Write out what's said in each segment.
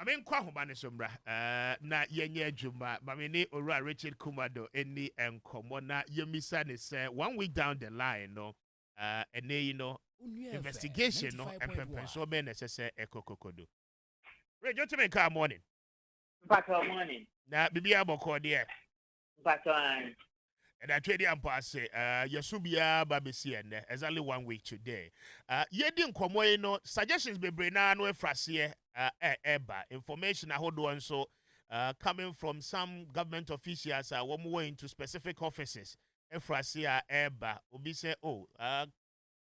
mean, Kwahumane Sombra, na yenye juma, Mamini Ora Richard Kumadoe, any and Komona, Yemisa is 1 week down the line, no, and you know, investigation, no, and so many necessary echo kokodo. Ray, gentlemen, car morning. Back morning. Now, Bibia Boko, dear. Back And I trade you pass Yasubia Babisi and exactly 1 week today. Ye didn't come away no suggestions be brena no frasie eba information I hold on so coming from some government officials one more into specific offices. Frasia eba obi say oh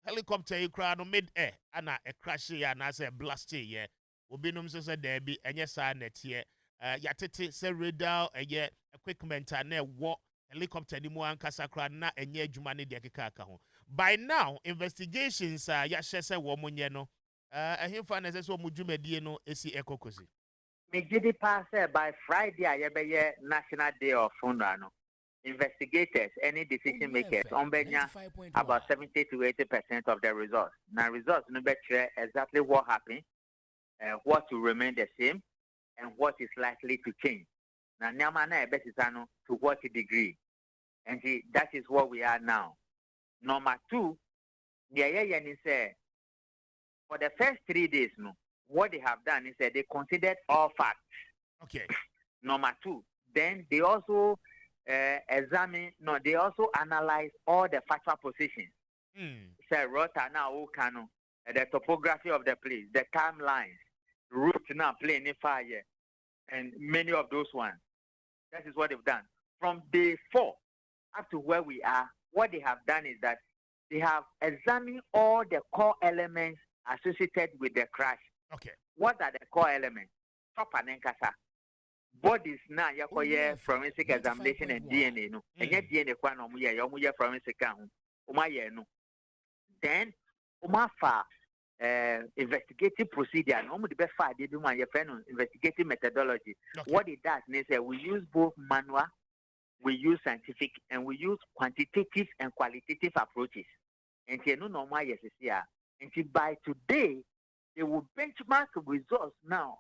helicopter you crowd no mid air and a crash here and as a blast here. Obi num so say there be any sign net here. Yatete say radar equipment and what helicopter ni mo ankasa kra na enye adwuma ne de keka ho. By now investigations ya hyese wo monye no ehemfa na sese wo dwumadie no esi ekokosi. Me gidi pass by Friday ayebeye National Day of Funeral no. Investigators, any decision makers, benya about 70 to 80% of the results. Now results no be exactly what happened, what will remain the same, and what is likely to change. Now, to what degree? And that is what we are now. Number two, for the first 3 days, no, what they have done is that they considered all facts. Okay. Number two, then they also they also analyze all the factual positions. Say, Rota now, the topography of the place, the timelines, route now playing in fire, and many of those ones. That is what they've done. From day 4 up to where we are, what they have done is that they have examined all the core elements associated with the crash. Okay. What are the core elements? Top and enkasa. Bodies now, yakoye forensic examination and DNA no. And yet DNA kwa no muye forensic no. Then umafa investigative procedure no the best file they do my friend investigative methodology. Okay. What it does is that we use both manual, we use scientific, and we use quantitative and qualitative approaches. And no normal yes and by today they will benchmark results now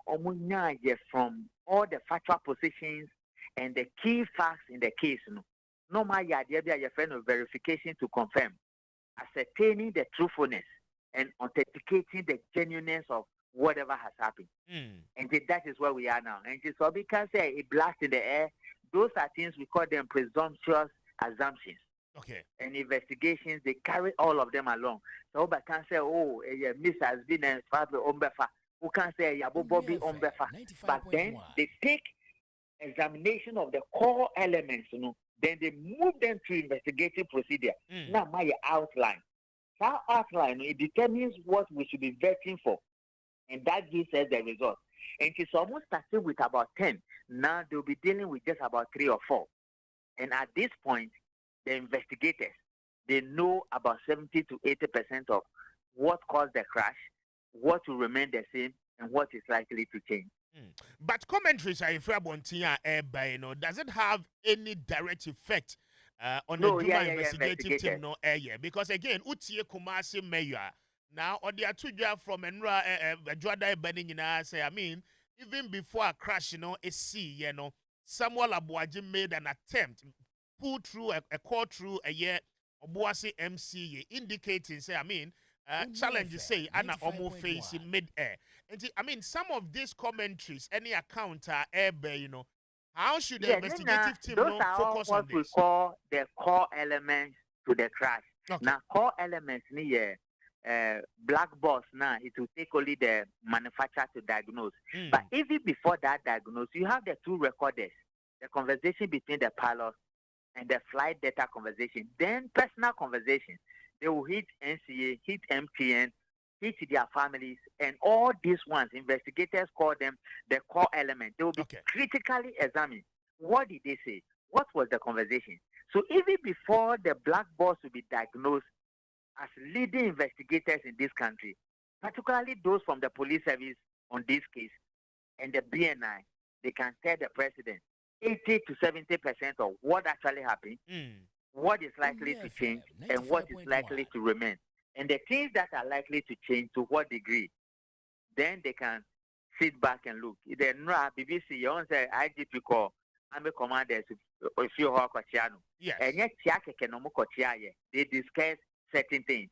from all the factual positions and the key facts in the case. No my idea be your friend of verification to confirm, ascertaining the truthfulness and authenticating the genuineness of whatever has happened. And that is where we are now. And so we can say a blast in the air. Those are things we call them presumptuous assumptions. Okay. And investigations, they carry all of them along. So we can say, oh, a miss has been a father umbefa. Who can say a bobby umbefa. But then they take examination of the core elements, then they move them to investigative procedure. Now my outline. That outline, it determines what we should be vetting for. And that gives us the result. And it's almost started with about 10. Now they'll be dealing with just about 3 or 4. And at this point, the investigators, they know about 70 to 80% of what caused the crash, what will remain the same, and what is likely to change. But commentaries are does it have any direct effect on the investigative team? No, because again, Utie Kumasi Mayor now, or the two from Enra Jwada Benin, say, I mean, even before a crash, a sea, Samuel Abuaji made an attempt, pulled through a call through a year, Obuasi MC, indicating, say, I mean, challenges say, Anna Omo face in mid-air. And I mean, some of these commentaries, any account are air, how should the investigative team focus on this? Those are what we call the core elements to the crash. Okay. Now, core elements near black box now, it will take only the manufacturer to diagnose. But even before that diagnosis, you have the 2 recorders, the conversation between the pilot and the flight data conversation, then personal conversation. They will hit NCA, hit MTN, hit their families, and all these ones, investigators call them the core element. They will be critically examined. What did they say? What was the conversation? So even before the black box will be diagnosed as leading investigators in this country, particularly those from the police service on this case and the BNI, they can tell the president 80 to 70% of what actually happened, what is likely to change, and what is likely to remain. And the things that are likely to change, to what degree, then they can sit back and look. The NRA, BBC, you want to say IGP call, I'm a commander if you are Kochiano. Yes. And yet, they discuss certain things.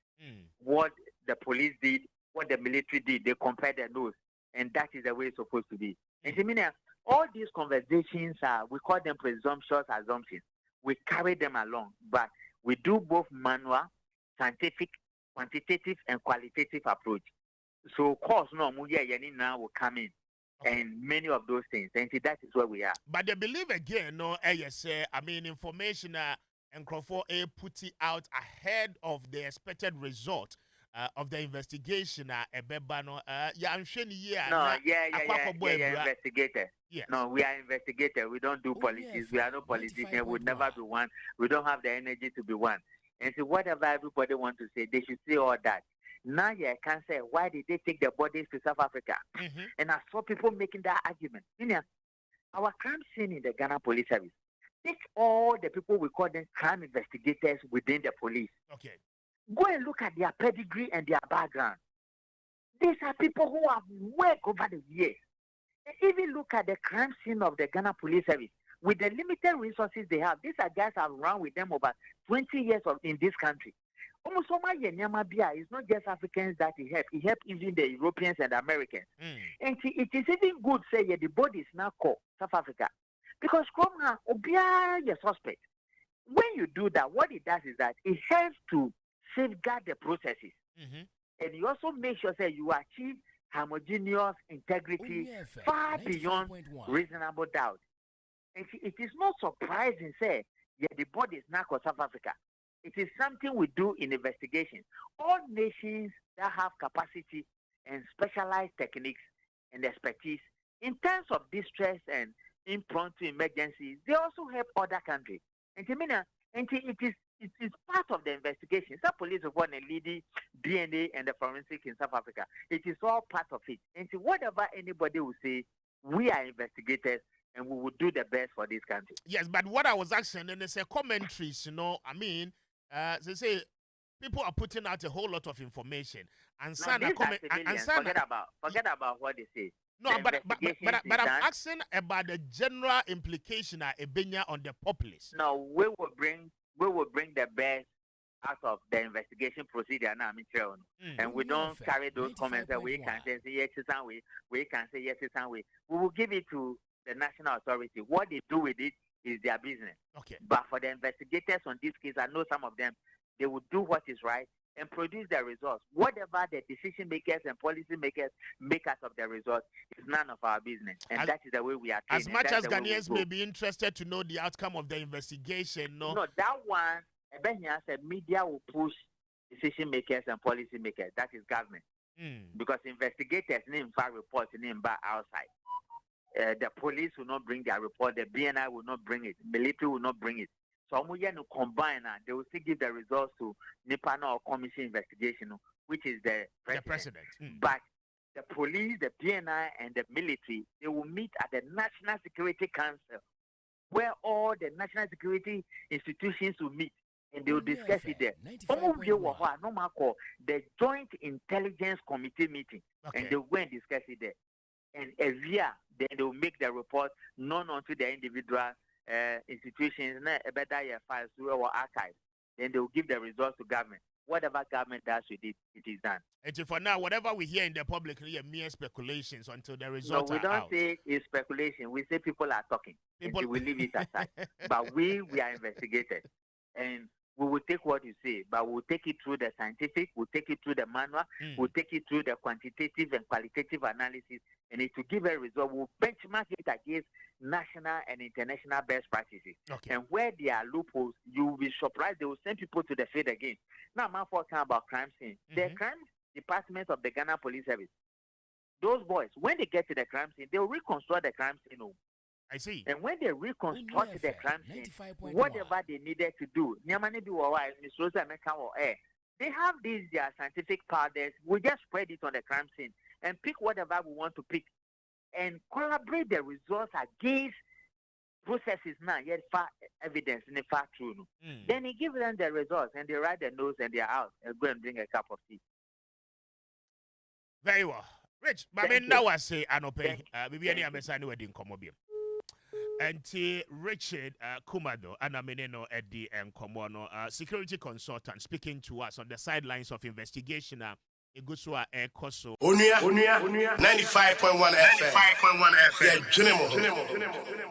What the police did, what the military did, they compare their notes. And that is the way it's supposed to be. And I mean, all these conversations we call them presumptuous assumptions. We carry them along, but we do both manual, scientific, quantitative, and qualitative approach. So, of course, no, now will come in. Okay. And many of those things. And that is where we are. But they believe again, no, information and PAAA put it out ahead of the expected result of the investigation. Investigator. Yes. No, we are investigators. We don't do politics. We are no politicians. We'll never be one. We don't have the energy to be one. And so whatever everybody wants to say, they should say all that. Now you can say, why did they take the bodies to South Africa? And I saw people making that argument. Our crime scene in the Ghana Police Service, take all the people we call them crime investigators within the police. Okay. Go and look at their pedigree and their background. These are people who have worked over the years. And even look at the crime scene of the Ghana Police Service. With the limited resources they have, these are guys have run with them over 20 years in this country. Almost it's not just Africans that he helped. He helped even the Europeans and the Americans. And it is even good say the body is now called South Africa. Because Obia is suspect. When you do that, what it does is that it helps to safeguard the processes. And you also make sure that you achieve homogeneous integrity far beyond reasonable doubt. And it is not surprising, say, the body is now called South Africa. It is something we do in investigation. All nations that have capacity and specialized techniques and expertise in terms of distress and impromptu emergencies, they also help other countries. And it is part of the investigation. Some police have won a leading DNA and the forensic in South Africa. It is all part of it. And whatever anybody will say, we are investigators and we will do the best for this country. Yes, but what I was asking, and it's a commentaries, they say people are putting out a whole lot of information. And forget about what they say. No, but I'm asking about the general implication on the populace. No, we will bring the best out of the investigation procedure now, and we don't carry those comments that we can say yes, we can say yes, we will give it to the national authority. What they do with it is their business. Okay. But for the investigators on this case, I know some of them, they will do what is right and produce the results. Whatever the decision makers and policy makers make out of the results is none of our business. And that is the way we are trained. As much as Ghanaians may be interested to know the outcome of the investigation, no, that one, said media will push decision makers and policy makers. That is government. Because investigators need file reports outside. The police will not bring their report. The BNI will not bring it. Military will not bring it. So we to combine and they will still give the results to NIPANA or Commission Investigation, which is the president. But the police, the BNI, and the military, they will meet at the National Security Council, where all the national security institutions will meet, and they will discuss it there. The Joint Intelligence Committee meeting, and they will go and discuss it there. And every year, then they will make the report known unto the individual institutions, files or archives. Then they will give the results to government. Whatever government does with it, it is done. And for now, whatever we hear in the public, we are mere speculations until the results are out. No, we don't say it's speculation. We say people are talking. We leave it aside. But we are investigators. And we will take what you say, but we'll take it through the scientific, we'll take it through the manual, we'll take it through the quantitative and qualitative analysis, and it will give a result. We'll benchmark it against national and international best practices. Okay. And where there are loopholes, you will be surprised. They will send people to the field again. Now, I'm talking about crime scene. The crime department of the Ghana Police Service, those boys, when they get to the crime scene, they will reconstruct the crime scene. I see. And when they reconstruct the crime scene, whatever they needed to do, they have these their scientific powders. We just spread it on the crime scene and pick whatever we want to pick and collaborate the results against processes now, yet far evidence in the far true. Then he gives them the results and they write their notes and they're out and go and bring a cup of tea. Very well. Rich, Mame na wase anope. Bibi ani amesa ni wedding komo biem. Enti Richard Kumadoe anameneno Eddie and Komono, security consultant, speaking to us on the sidelines of investigation. Igusua Ekoso. Onua 95.1 FM. 95.1 FM. Yeah,